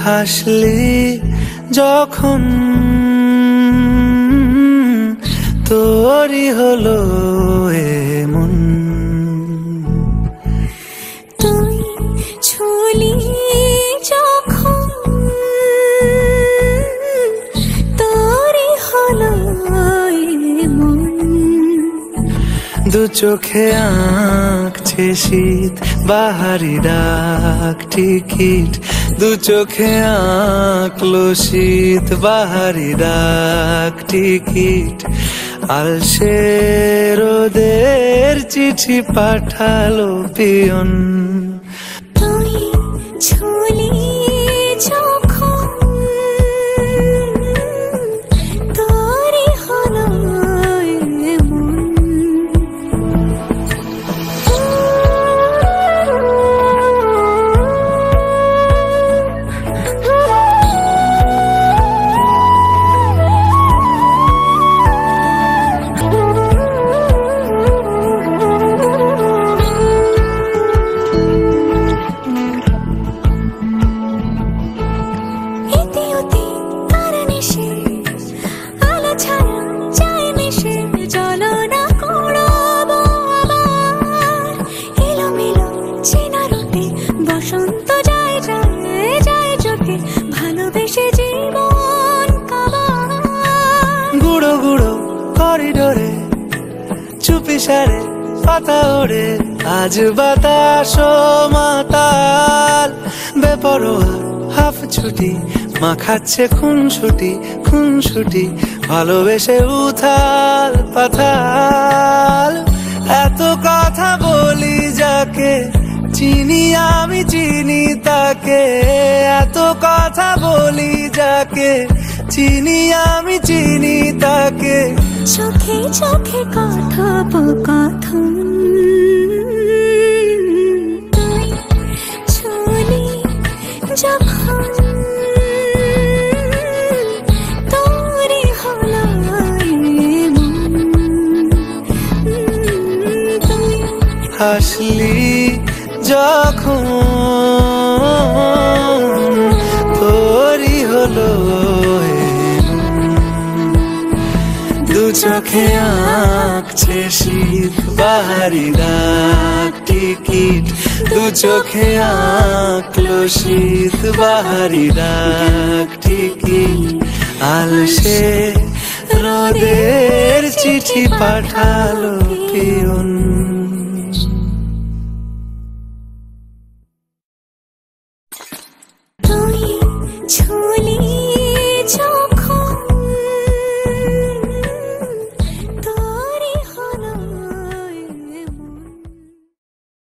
হাসলি যখন তোরই হলো এমন, তুই ছুলি যখন তোরই হলো এমন। দু চোখে আঁকছে শীত বাহারি ডাক টিকিট, দু চোখে আঁকলো শীত বাহারি ডাক টিকিট। আলসে রোদের চিঠি পাঠালো পিয়ন, তুই ছুলি যখন তোরই হলো এমন। বসন্ত যায় যায় যায় চোখে ভালোবেসে জীবন কাবার। গুঁড়ো গুঁড়ো করিডোরে চুপি সারে পাতা ওড়ে, আজ বাতাস মাতাল বেপরোয়া হাফ ছুটি, মাখাচ্ছে খুনসুটি খুনসুটি ভালোবেসে উথাল পাথাল। এত কথা বলি যাকে চিনি আমি চিনি তাকে, এত কথা বলি যাকে চিনি আমি চিনি তাকে। চোখে চোখে কথোপকথন, তুই ছুলি যখন তোরই হলো এমন। তুই হাসলি যখন তোরই হলো এমন। দু চোখে আঁকছে শীত বাহারি ডাক টিকিট, দু চোখে আঁকলো শীত বাহারি ডাক টিকিট। আলসে রোদের চিঠি পাঠালো পিয়ন।